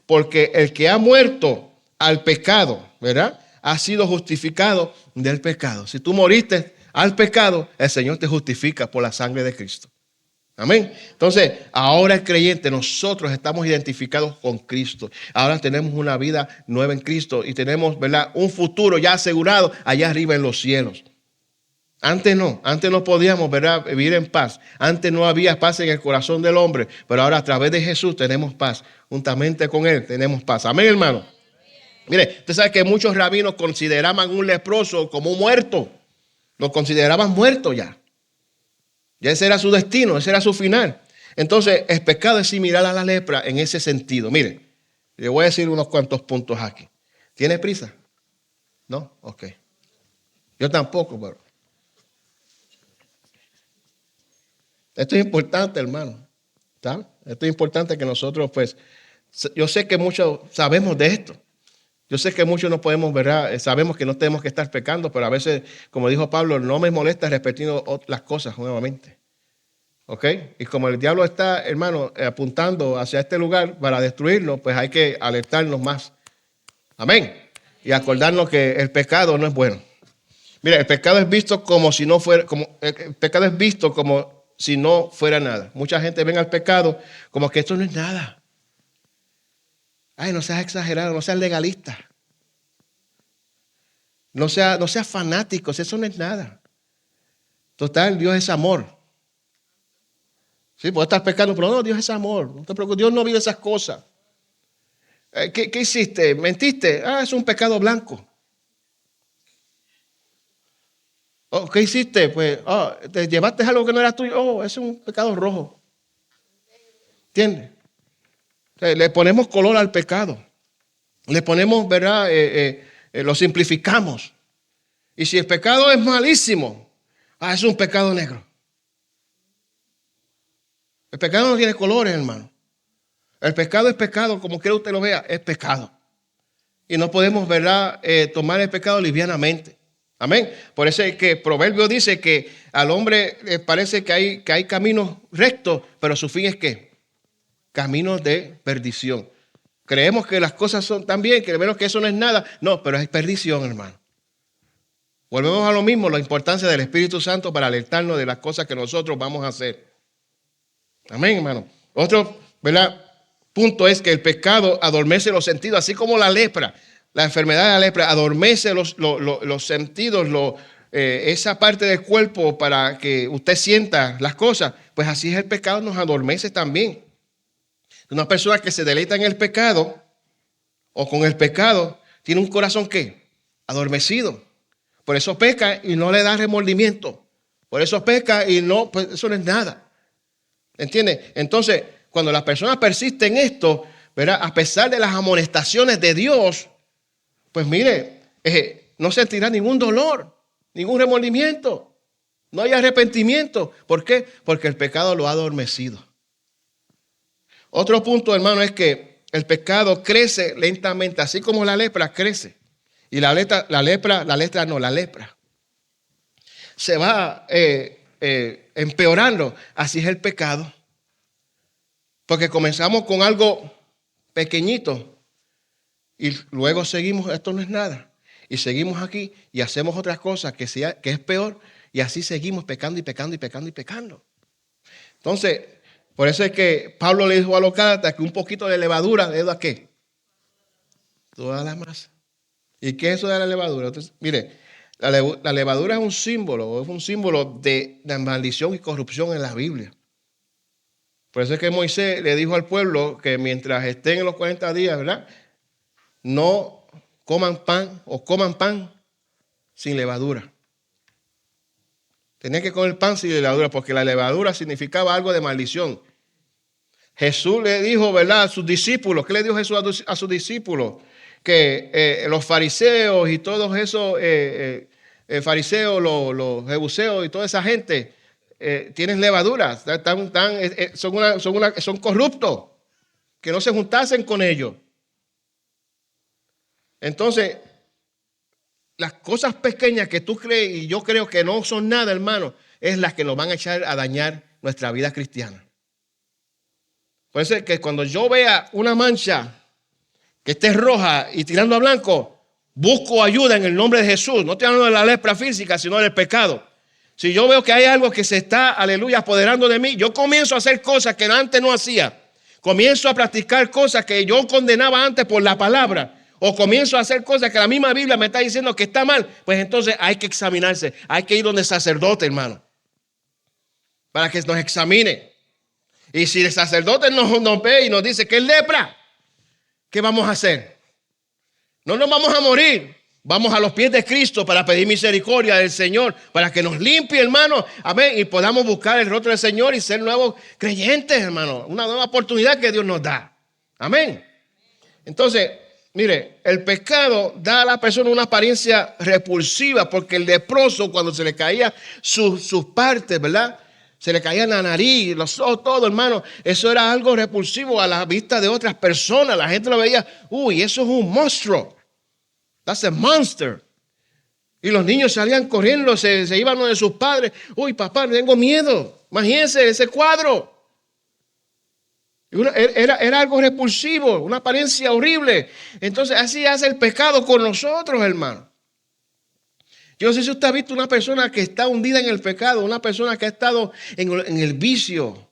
Porque el que ha muerto al pecado, ¿verdad?, ha sido justificado del pecado. Si tú moriste al pecado, el Señor te justifica por la sangre de Cristo. Amén. Entonces, ahora el creyente, nosotros estamos identificados con Cristo. Ahora tenemos una vida nueva en Cristo y tenemos, ¿verdad?, un futuro ya asegurado allá arriba en los cielos. Antes no podíamos, ¿verdad?, vivir en paz. Antes no había paz en el corazón del hombre, pero ahora a través de Jesús tenemos paz. Juntamente con Él tenemos paz. Amén, hermano. Mire, usted sabe que muchos rabinos consideraban un leproso como un muerto. Lo consideraban muerto ya. Ya ese era su destino, ese era su final. Entonces, el pecado es similar a la lepra en ese sentido. Mire, le voy a decir unos cuantos puntos aquí. ¿Tiene prisa? ¿No? Ok. Yo tampoco, pero esto es importante, hermano. ¿Sabe? Esto es importante que nosotros, pues, yo sé que muchos sabemos de esto. Yo sé que muchos no podemos, ¿verdad? Sabemos que no tenemos que estar pecando, pero a veces, como dijo Pablo, no me molesta repetir las cosas nuevamente. ¿Ok? Y como el diablo está, hermano, apuntando hacia este lugar para destruirnos, pues hay que alertarnos más. Amén. Y acordarnos que el pecado no es bueno. Mira, el pecado es visto como si no fuera, el pecado es visto como si no fuera nada. Mucha gente ve al pecado como que esto no es nada. Ay, no seas exagerado, no seas legalista. No seas fanático, eso no es nada. Total, Dios es amor. Sí, puedes estar pecando, pero no, Dios es amor. No te preocupes, Dios no vive esas cosas. ¿Qué hiciste? ¿Mentiste? Es un pecado blanco. ¿Qué hiciste? Pues, te llevaste algo que no era tuyo. Es un pecado rojo. ¿Entiendes? Le ponemos color al pecado. Le ponemos, ¿verdad? Lo simplificamos. Y si el pecado es malísimo, es un pecado negro. El pecado no tiene colores, hermano. El pecado es pecado, como quiera usted lo vea, es pecado. Y no podemos, ¿verdad?, tomar el pecado livianamente. Amén. Por eso es que Proverbio dice que al hombre le parece que hay caminos rectos, pero su fin es ¿qué? Caminos de perdición. Creemos que las cosas son tan bien, que vemos que eso no es nada. No, pero es perdición, hermano. Volvemos a lo mismo, la importancia del Espíritu Santo para alertarnos de las cosas que nosotros vamos a hacer. Amén, hermano. Otro, ¿verdad?, punto es que el pecado adormece los sentidos, así como la lepra. La enfermedad de la lepra adormece los sentidos, esa parte del cuerpo para que usted sienta las cosas. Pues así es el pecado, nos adormece también. Una persona que se deleita en el pecado o con el pecado tiene un corazón ¿qué? Adormecido. Por eso peca y no le da remordimiento. Por eso peca y no, pues eso no es nada. ¿Entiende? Entonces, cuando la persona persiste en esto, ¿verdad?, a pesar de las amonestaciones de Dios, pues mire, no sentirá ningún dolor, ningún remordimiento, no hay arrepentimiento. ¿Por qué? Porque el pecado lo ha adormecido. Otro punto, hermano, es que el pecado crece lentamente, así como la lepra crece. Y la lepra se va empeorando. Así es el pecado. Porque comenzamos con algo pequeñito y luego seguimos, esto no es nada. Y seguimos aquí y hacemos otras cosas que es peor. Y así seguimos pecando y pecando y pecando y pecando. Entonces, por eso es que Pablo le dijo a los Gálatas que un poquito de levadura le da ¿qué? Toda la masa. ¿Y qué es eso de la levadura? Entonces, mire, la levadura es un símbolo de maldición y corrupción en la Biblia. Por eso es que Moisés le dijo al pueblo que mientras estén en los 40 días, ¿verdad?, no coman pan sin levadura. Tenían que comer pan sin levadura porque la levadura significaba algo de maldición. Jesús le dijo, ¿verdad?, a sus discípulos. ¿Qué le dijo Jesús a sus discípulos? Que los fariseos y todos esos fariseos, los jebuseos y toda esa gente tienen levaduras, son corruptos, que no se juntasen con ellos. Entonces, las cosas pequeñas que tú crees y yo creo que no son nada, hermano, es las que nos van a echar a dañar nuestra vida cristiana. Por eso es que cuando yo vea una mancha que esté roja y tirando a blanco, busco ayuda en el nombre de Jesús. No estoy hablando de la lepra física, sino del pecado. Si yo veo que hay algo que se está, aleluya, apoderando de mí, yo comienzo a hacer cosas que antes no hacía. Comienzo a practicar cosas que yo condenaba antes por la palabra. O comienzo a hacer cosas que la misma Biblia me está diciendo que está mal. Pues entonces hay que examinarse. Hay que ir donde el sacerdote, hermano, para que nos examine. Y si el sacerdote nos ve y nos dice que es lepra, ¿qué vamos a hacer? No nos vamos a morir. Vamos a los pies de Cristo para pedir misericordia del Señor, para que nos limpie, hermano. Amén. Y podamos buscar el rostro del Señor y ser nuevos creyentes, hermano. Una nueva oportunidad que Dios nos da. Amén. Entonces, Mire, el pecado da a la persona una apariencia repulsiva porque el leproso cuando se le caía sus partes, ¿verdad? Se le caía la nariz, los ojos, todo, hermano. Eso era algo repulsivo a la vista de otras personas. La gente lo veía, uy, eso es un monstruo. That's a monster. Y los niños salían corriendo, se iban de sus padres. Uy, papá, tengo miedo. Imagínense ese cuadro. Era algo repulsivo, una apariencia horrible. Entonces así hace el pecado con nosotros, hermano. Yo no sé si usted ha visto una persona que está hundida en el pecado, una persona que ha estado en el vicio,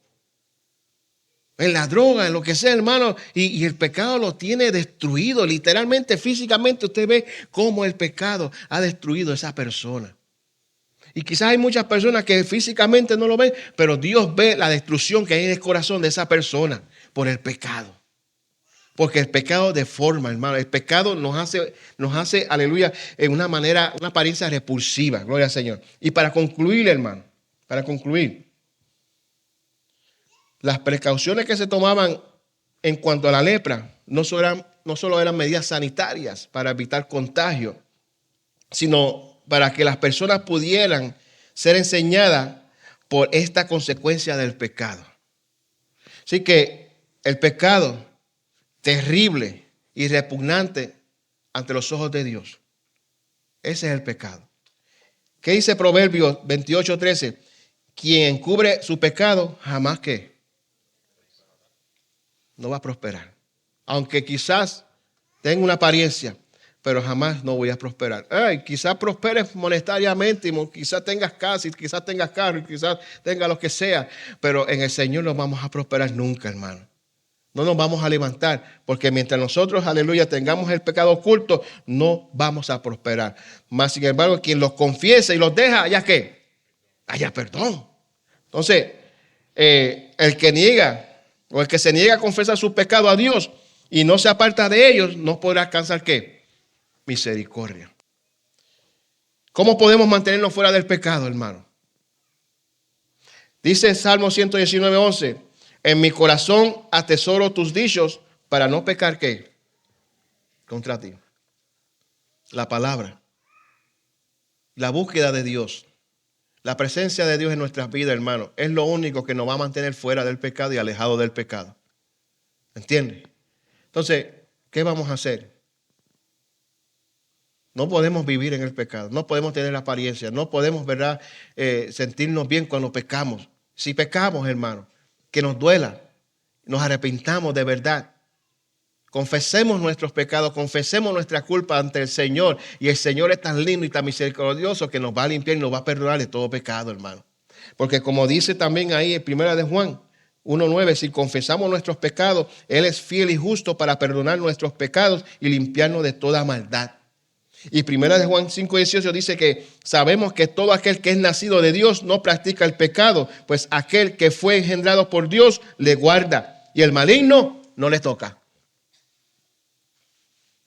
en la droga, en lo que sea, hermano, y el pecado lo tiene destruido, literalmente, físicamente. Usted ve cómo el pecado ha destruido a esa persona. Y quizás hay muchas personas que físicamente no lo ven, pero Dios ve la destrucción que hay en el corazón de esa persona por el pecado. Porque el pecado deforma, hermano. El pecado nos hace, aleluya, en una manera, una apariencia repulsiva. Gloria al Señor. Y para concluir, hermano, para concluir, las precauciones que se tomaban en cuanto a la lepra no solo eran medidas sanitarias para evitar contagio, sino para que las personas pudieran ser enseñadas por esta consecuencia del pecado. Así que el pecado terrible y repugnante ante los ojos de Dios. Ese es el pecado. ¿Qué dice Proverbios 28:13? Quien encubre su pecado jamás que no va a prosperar. Aunque quizás tenga una apariencia, pero jamás no voy a prosperar. Quizás prosperes monetariamente, quizás tengas casa, quizás tengas carro, quizás tengas lo que sea, pero en el Señor no vamos a prosperar nunca, hermano. No nos vamos a levantar, porque mientras nosotros, aleluya, tengamos el pecado oculto, no vamos a prosperar. Mas, sin embargo, quien los confiesa y los deja, ¿allá qué? Haya perdón. Entonces, el que niega o el que se niega a confesar su pecado a Dios y no se aparta de ellos, no podrá alcanzar ¿qué? Misericordia. ¿Cómo podemos mantenernos fuera del pecado, hermano? Dice Salmo 119:11, en mi corazón atesoro tus dichos para no pecar ¿qué? Contra ti. La palabra, la búsqueda de Dios, la presencia de Dios en nuestras vidas, hermano, es lo único que nos va a mantener fuera del pecado y alejado del pecado. ¿Entiendes? Entonces, ¿qué vamos a hacer? No podemos vivir en el pecado, no podemos tener la apariencia, no podemos, ¿verdad? Sentirnos bien cuando pecamos. Si pecamos, hermano, que nos duela, nos arrepintamos de verdad. Confesemos nuestros pecados, confesemos nuestra culpa ante el Señor. Y el Señor es tan lindo y tan misericordioso que nos va a limpiar y nos va a perdonar de todo pecado, hermano. Porque como dice también ahí en 1 de Juan 1:9, si confesamos nuestros pecados, Él es fiel y justo para perdonar nuestros pecados y limpiarnos de toda maldad. Y 1 de Juan 5:18 dice que sabemos que todo aquel que es nacido de Dios no practica el pecado, pues aquel que fue engendrado por Dios le guarda y el maligno no le toca.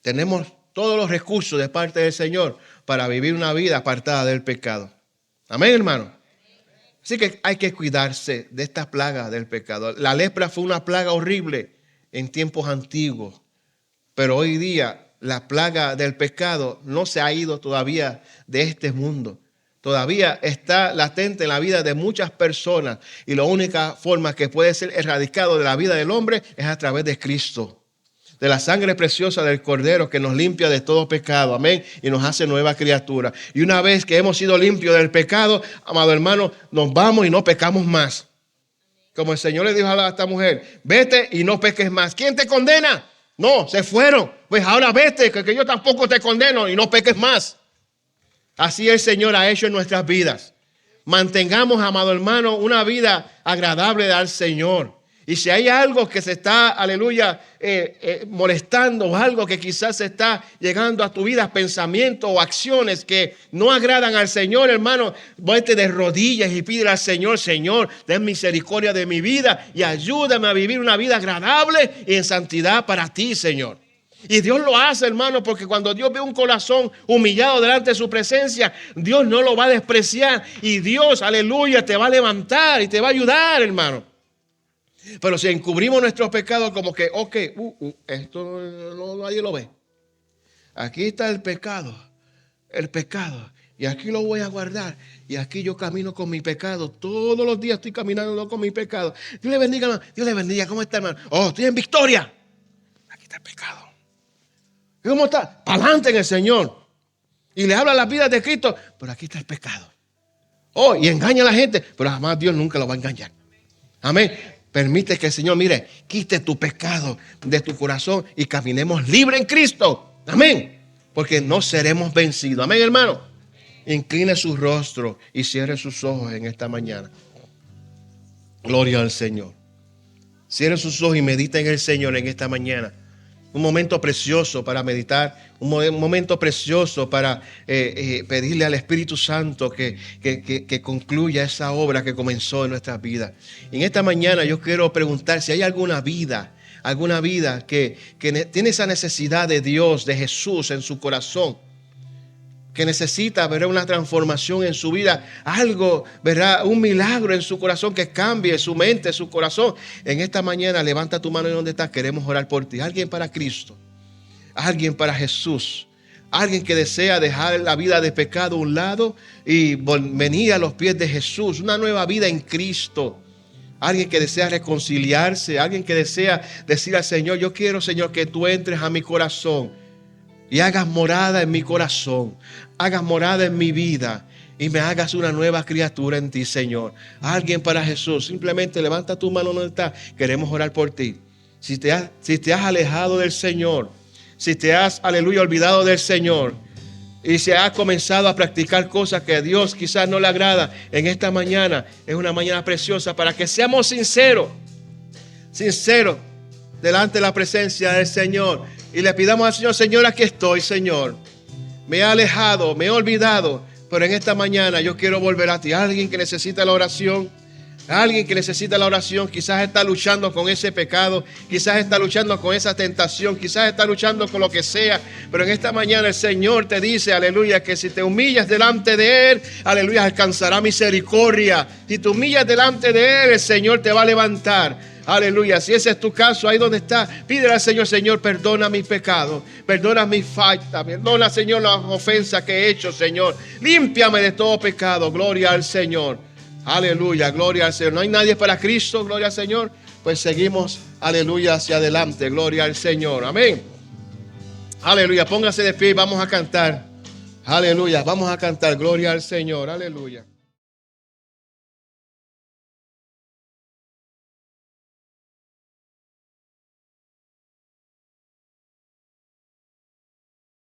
Tenemos todos los recursos de parte del Señor para vivir una vida apartada del pecado. Amén, hermano. Así que hay que cuidarse de esta plaga del pecado. La lepra fue una plaga horrible en tiempos antiguos, pero hoy día la plaga del pecado no se ha ido todavía de este mundo. Todavía está latente en la vida de muchas personas y la única forma que puede ser erradicado de la vida del hombre es a través de Cristo, de la sangre preciosa del Cordero que nos limpia de todo pecado, amén, y nos hace nueva criatura. Y una vez que hemos sido limpios del pecado, amado hermano, nos vamos y no pecamos más. Como el Señor le dijo a esta mujer, vete y no peques más. ¿Quién te condena? No, se fueron. Pues ahora vete, que yo tampoco te condeno y no peques más. Así el Señor ha hecho en nuestras vidas. Mantengamos, amado hermano, una vida agradable al Señor. Y si hay algo que se está, aleluya, molestando, o algo que quizás se está llegando a tu vida, pensamientos o acciones que no agradan al Señor, hermano, vete de rodillas y pídele al Señor, Señor, ten misericordia de mi vida y ayúdame a vivir una vida agradable y en santidad para ti, Señor. Y Dios lo hace, hermano, porque cuando Dios ve un corazón humillado delante de su presencia, Dios no lo va a despreciar y Dios, aleluya, te va a levantar y te va a ayudar, hermano. Pero si encubrimos nuestros pecados como que, esto no, nadie lo ve. Aquí está el pecado. El pecado. Y aquí lo voy a guardar. Y aquí yo camino con mi pecado. Todos los días estoy caminando con mi pecado. Dios le bendiga, hermano. Dios le bendiga. ¿Cómo está, hermano? Oh, estoy en victoria. Aquí está el pecado. ¿Y cómo está? Para adelante en el Señor. Y le habla las vidas de Cristo. Pero aquí está el pecado. Oh, y engaña a la gente. Pero jamás Dios nunca lo va a engañar. Amén. Permite que el Señor, mire, quite tu pecado de tu corazón y caminemos libre en Cristo. Amén. Porque no seremos vencidos. Amén, hermano. Incline su rostro y cierre sus ojos en esta mañana. Gloria al Señor. Cierre sus ojos y medita en el Señor en esta mañana. Un momento precioso para meditar, un momento precioso para pedirle al Espíritu Santo que concluya esa obra que comenzó en nuestras vidas. En esta mañana yo quiero preguntar si hay alguna vida que tiene esa necesidad de Dios, de Jesús en su corazón, que necesita ver una transformación en su vida, algo, ¿verdad? Un milagro en su corazón que cambie su mente, su corazón. En esta mañana levanta tu mano en donde estás, queremos orar por ti. Alguien para Cristo, alguien para Jesús, alguien que desea dejar la vida de pecado a un lado y venir a los pies de Jesús, una nueva vida en Cristo. Alguien que desea reconciliarse, alguien que desea decir al Señor, yo quiero, Señor, que tú entres a mi corazón y hagas morada en mi corazón, hagas morada en mi vida y me hagas una nueva criatura en ti, Señor. Alguien para Jesús, simplemente levanta tu mano donde está. Queremos orar por ti. Si te has alejado del Señor, si te has, aleluya, olvidado del Señor y si has comenzado a practicar cosas que a Dios quizás no le agrada, en esta mañana es una mañana preciosa para que seamos sinceros delante de la presencia del Señor. Y le pidamos al Señor, Señor, aquí estoy, Señor. Me he alejado, me he olvidado, pero en esta mañana yo quiero volver a ti. Alguien que necesita la oración, quizás está luchando con ese pecado, quizás está luchando con esa tentación, quizás está luchando con lo que sea, pero en esta mañana el Señor te dice, aleluya, que si te humillas delante de Él, aleluya, alcanzará misericordia. Si te humillas delante de Él, el Señor te va a levantar. Aleluya, si ese es tu caso, ahí donde está, pídele al Señor, Señor, perdona mis pecados, perdona mis faltas, perdona, Señor, las ofensas que he hecho, Señor. Límpiame de todo pecado, gloria al Señor. Aleluya, gloria al Señor. No hay nadie para Cristo, gloria al Señor. Pues seguimos, aleluya, hacia adelante, gloria al Señor. Amén. Aleluya, póngase de pie y vamos a cantar. Aleluya, vamos a cantar, gloria al Señor, aleluya.